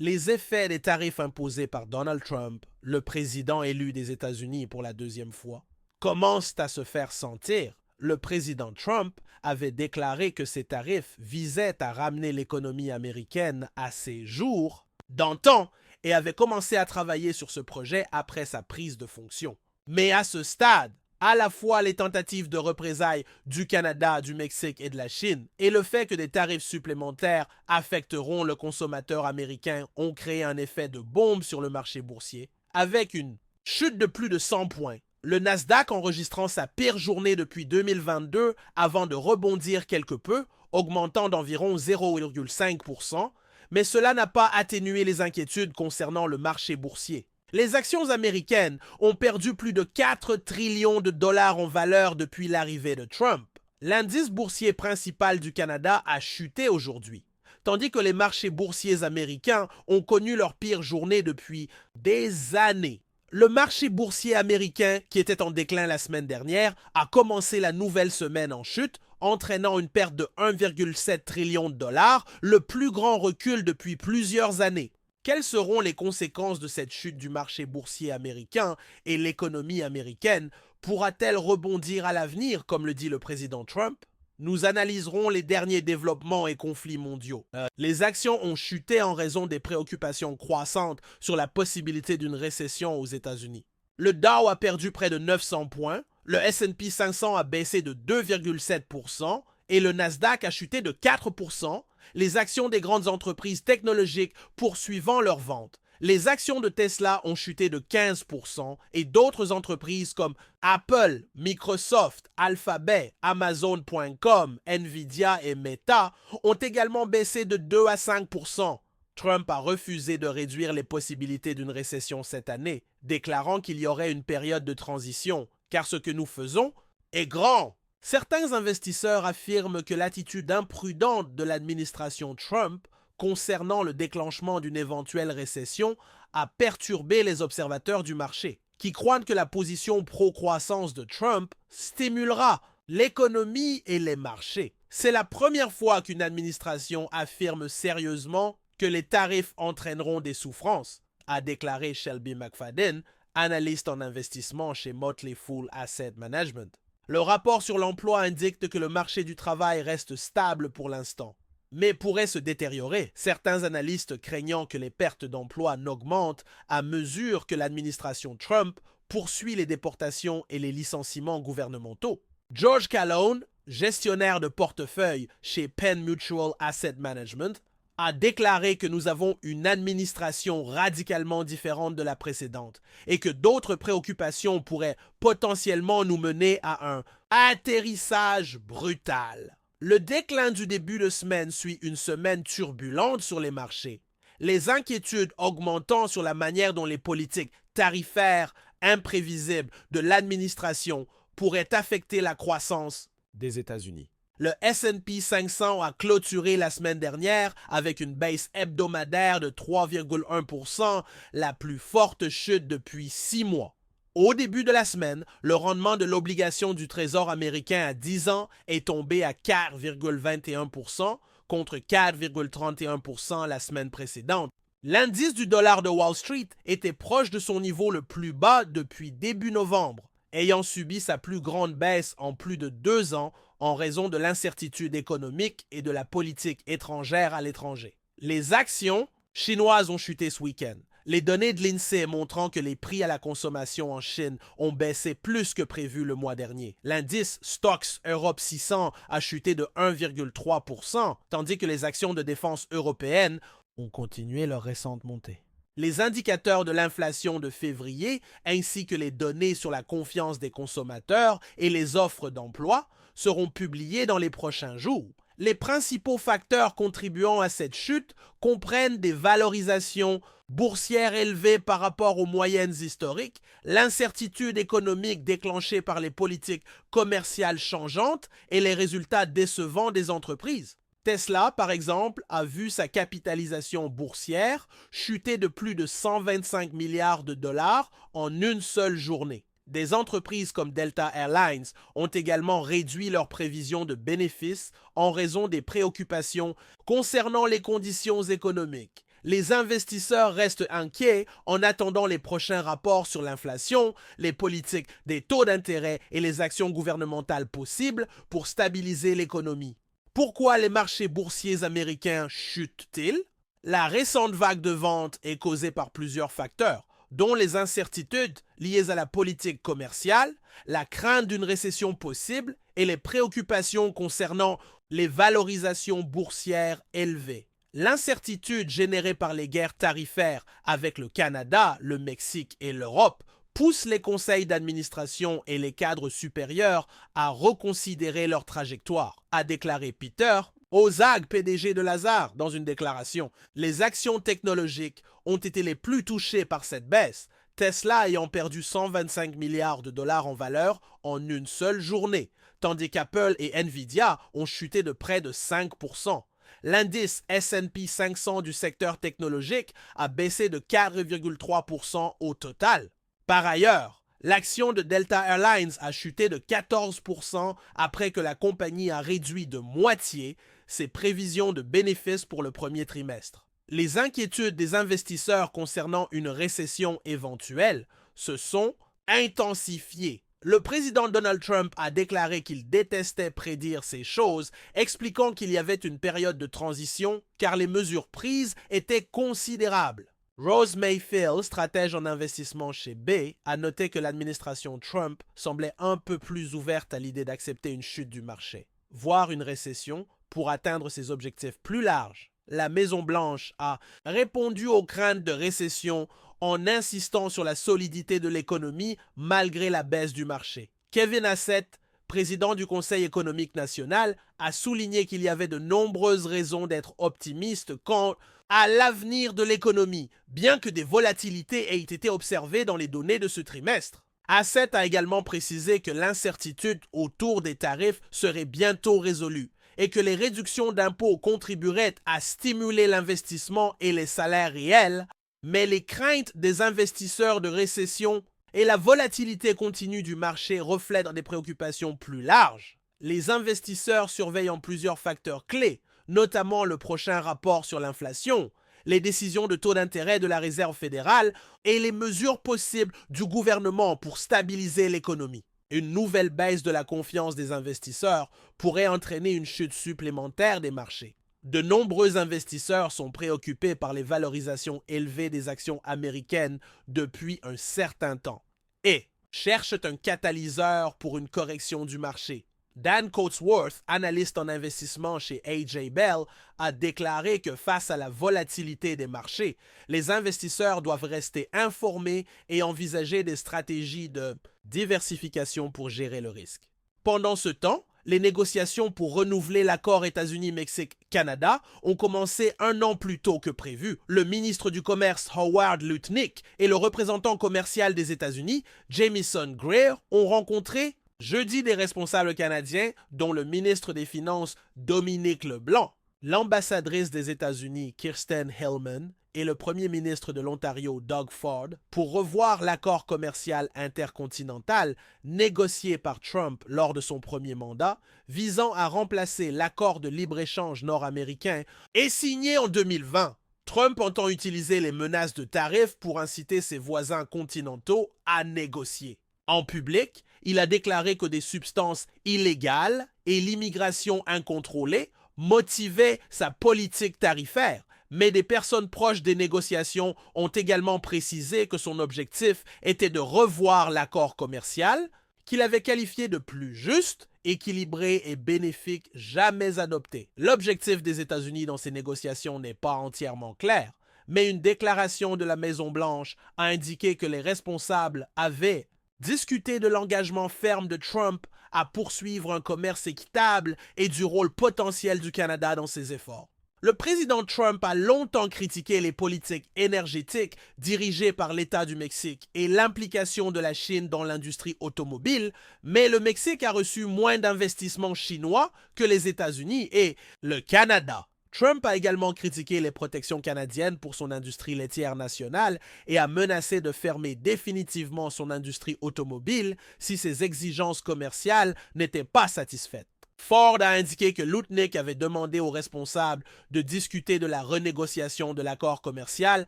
Les effets des tarifs imposés par Donald Trump, le président élu des États-Unis pour la deuxième fois, commencent à se faire sentir. Le président Trump avait déclaré que ces tarifs visaient à ramener l'économie américaine à ses jours d'antan et avait commencé à travailler sur ce projet après sa prise de fonction. Mais à ce stade, à la fois les tentatives de représailles du Canada, du Mexique et de la Chine et le fait que des tarifs supplémentaires affecteront le consommateur américain ont créé un effet de bombe sur le marché boursier, avec une chute de plus de 100 points. Le Nasdaq enregistrant sa pire journée depuis 2022 avant de rebondir quelque peu, augmentant d'environ 0,5%, mais cela n'a pas atténué les inquiétudes concernant le marché boursier. Les actions américaines ont perdu plus de 4 trillions de dollars en valeur depuis l'arrivée de Trump. L'indice boursier principal du Canada a chuté aujourd'hui, tandis que les marchés boursiers américains ont connu leur pire journée depuis des années. Le marché boursier américain, qui était en déclin la semaine dernière, a commencé la nouvelle semaine en chute, entraînant une perte de 1,7 trillion de dollars, le plus grand recul depuis plusieurs années. Quelles seront les conséquences de cette chute du marché boursier américain et l'économie américaine? Pourra-t-elle rebondir à l'avenir, comme le dit le président Trump? Nous analyserons les derniers développements et conflits mondiaux. Les actions ont chuté en raison des préoccupations croissantes sur la possibilité d'une récession aux États-Unis. Le Dow a perdu près de 900 points, le S&P 500 a baissé de 2,7% et le Nasdaq a chuté de 4%, les actions des grandes entreprises technologiques poursuivant leurs ventes. Les actions de Tesla ont chuté de 15% et d'autres entreprises comme Apple, Microsoft, Alphabet, Amazon.com, Nvidia et Meta ont également baissé de 2 à 5%. Trump a refusé de réduire les possibilités d'une récession cette année, déclarant qu'il y aurait une période de transition, car ce que nous faisons est grand. Certains investisseurs affirment que l'attitude imprudente de l'administration Trump concernant le déclenchement d'une éventuelle récession a perturbé les observateurs du marché, qui croient que la position pro-croissance de Trump stimulera l'économie et les marchés. C'est la première fois qu'une administration affirme sérieusement que les tarifs entraîneront des souffrances, a déclaré Shelby McFadden, analyste en investissement chez Motley Fool Asset Management. Le rapport sur l'emploi indique que le marché du travail reste stable pour l'instant, mais pourrait se détériorer, certains analystes craignant que les pertes d'emplois n'augmentent à mesure que l'administration Trump poursuit les déportations et les licenciements gouvernementaux. George Calhoun, gestionnaire de portefeuille chez Penn Mutual Asset Management, a déclaré que nous avons une administration radicalement différente de la précédente et que d'autres préoccupations pourraient potentiellement nous mener à un atterrissage brutal. Le déclin du début de semaine suit une semaine turbulente sur les marchés, les inquiétudes augmentant sur la manière dont les politiques tarifaires imprévisibles de l'administration pourraient affecter la croissance des États-Unis. Le S&P 500 a clôturé la semaine dernière avec une baisse hebdomadaire de 3,1%, la plus forte chute depuis 6 mois. Au début de la semaine, le rendement de l'obligation du Trésor américain à 10 ans est tombé à 4,21% contre 4,31% la semaine précédente. L'indice du dollar de Wall Street était proche de son niveau le plus bas depuis début novembre, ayant subi sa plus grande baisse en plus de 2 ans en raison de l'incertitude économique et de la politique étrangère à l'étranger. Les actions chinoises ont chuté ce week-end. Les données de l'INSEE montrant que les prix à la consommation en Chine ont baissé plus que prévu le mois dernier. L'indice Stoxx Europe 600 a chuté de 1,3%, tandis que les actions de défense européennes ont continué leur récente montée. Les indicateurs de l'inflation de février, ainsi que les données sur la confiance des consommateurs et les offres d'emploi, seront publiés dans les prochains jours. Les principaux facteurs contribuant à cette chute comprennent des valorisations boursières élevées par rapport aux moyennes historiques, l'incertitude économique déclenchée par les politiques commerciales changeantes et les résultats décevants des entreprises. Tesla, par exemple, a vu sa capitalisation boursière chuter de plus de 125 milliards de dollars en une seule journée. Des entreprises comme Delta Airlines ont également réduit leurs prévisions de bénéfices en raison des préoccupations concernant les conditions économiques. Les investisseurs restent inquiets en attendant les prochains rapports sur l'inflation, les politiques des taux d'intérêt et les actions gouvernementales possibles pour stabiliser l'économie. Pourquoi les marchés boursiers américains chutent-ils? La récente vague de vente est causée par plusieurs facteurs, dont les incertitudes liées à la politique commerciale, la crainte d'une récession possible et les préoccupations concernant les valorisations boursières élevées. L'incertitude générée par les guerres tarifaires avec le Canada, le Mexique et l'Europe pousse les conseils d'administration et les cadres supérieurs à reconsidérer leur trajectoire, a déclaré Peter Ozag, PDG de Lazard, dans une déclaration. Les actions technologiques ont été les plus touchées par cette baisse, Tesla ayant perdu 125 milliards de dollars en valeur en une seule journée, tandis qu'Apple et Nvidia ont chuté de près de 5%. L'indice S&P 500 du secteur technologique a baissé de 4,3% au total. Par ailleurs, l'action de Delta Airlines a chuté de 14% après que la compagnie a réduit de moitié ses prévisions de bénéfices pour le premier trimestre. Les inquiétudes des investisseurs concernant une récession éventuelle se sont intensifiées. Le président Donald Trump a déclaré qu'il détestait prédire ces choses, expliquant qu'il y avait une période de transition car les mesures prises étaient considérables. Rose Mayfield, stratège en investissement chez Bay, a noté que l'administration Trump semblait un peu plus ouverte à l'idée d'accepter une chute du marché, voire une récession, pour atteindre ses objectifs plus larges. La Maison-Blanche a répondu aux craintes de récession en insistant sur la solidité de l'économie malgré la baisse du marché. Kevin Hassett, président du Conseil économique national, a souligné qu'il y avait de nombreuses raisons d'être optimiste quant à l'avenir de l'économie, bien que des volatilités aient été observées dans les données de ce trimestre. Hassett a également précisé que l'incertitude autour des tarifs serait bientôt résolue et que les réductions d'impôts contribueraient à stimuler l'investissement et les salaires réels, mais les craintes des investisseurs de récession et la volatilité continue du marché reflètent des préoccupations plus larges. Les investisseurs surveillent plusieurs facteurs clés, notamment le prochain rapport sur l'inflation, les décisions de taux d'intérêt de la Réserve fédérale et les mesures possibles du gouvernement pour stabiliser l'économie. Une nouvelle baisse de la confiance des investisseurs pourrait entraîner une chute supplémentaire des marchés. De nombreux investisseurs sont préoccupés par les valorisations élevées des actions américaines depuis un certain temps et cherchent un catalyseur pour une correction du marché. Dan Coatsworth, analyste en investissement chez AJ Bell, a déclaré que face à la volatilité des marchés, les investisseurs doivent rester informés et envisager des stratégies de diversification pour gérer le risque. Pendant ce temps, les négociations pour renouveler l'accord États-Unis-Mexique-Canada ont commencé un an plus tôt que prévu. Le ministre du Commerce Howard Lutnick et le représentant commercial des États-Unis, Jamieson Greer, ont rencontré jeudi des responsables canadiens, dont le ministre des Finances Dominique Leblanc, l'ambassadrice des États-Unis Kirsten Hillman et le premier ministre de l'Ontario Doug Ford pour revoir l'accord commercial intercontinental négocié par Trump lors de son premier mandat, visant à remplacer l'accord de libre-échange nord-américain et signé en 2020. Trump entend utiliser les menaces de tarifs pour inciter ses voisins continentaux à négocier. En public, il a déclaré que des substances illégales et l'immigration incontrôlée motivaient sa politique tarifaire, mais des personnes proches des négociations ont également précisé que son objectif était de revoir l'accord commercial, qu'il avait qualifié de plus juste, équilibré et bénéfique jamais adopté. L'objectif des États-Unis dans ces négociations n'est pas entièrement clair, mais une déclaration de la Maison-Blanche a indiqué que les responsables avaient discuter de l'engagement ferme de Trump à poursuivre un commerce équitable et du rôle potentiel du Canada dans ses efforts. Le président Trump a longtemps critiqué les politiques énergétiques dirigées par l'État du Mexique et l'implication de la Chine dans l'industrie automobile, mais le Mexique a reçu moins d'investissements chinois que les États-Unis et le Canada. Trump a également critiqué les protections canadiennes pour son industrie laitière nationale et a menacé de fermer définitivement son industrie automobile si ses exigences commerciales n'étaient pas satisfaites. Ford a indiqué que Lutnick avait demandé aux responsables de discuter de la renégociation de l'accord commercial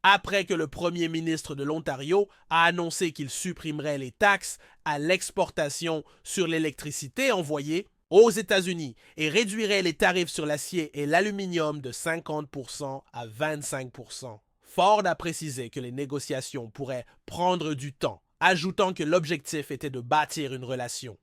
après que le premier ministre de l'Ontario a annoncé qu'il supprimerait les taxes à l'exportation sur l'électricité envoyée aux États-Unis et réduirait les tarifs sur l'acier et l'aluminium de 50% à 25%. Ford a précisé que les négociations pourraient prendre du temps, ajoutant que l'objectif était de bâtir une relation.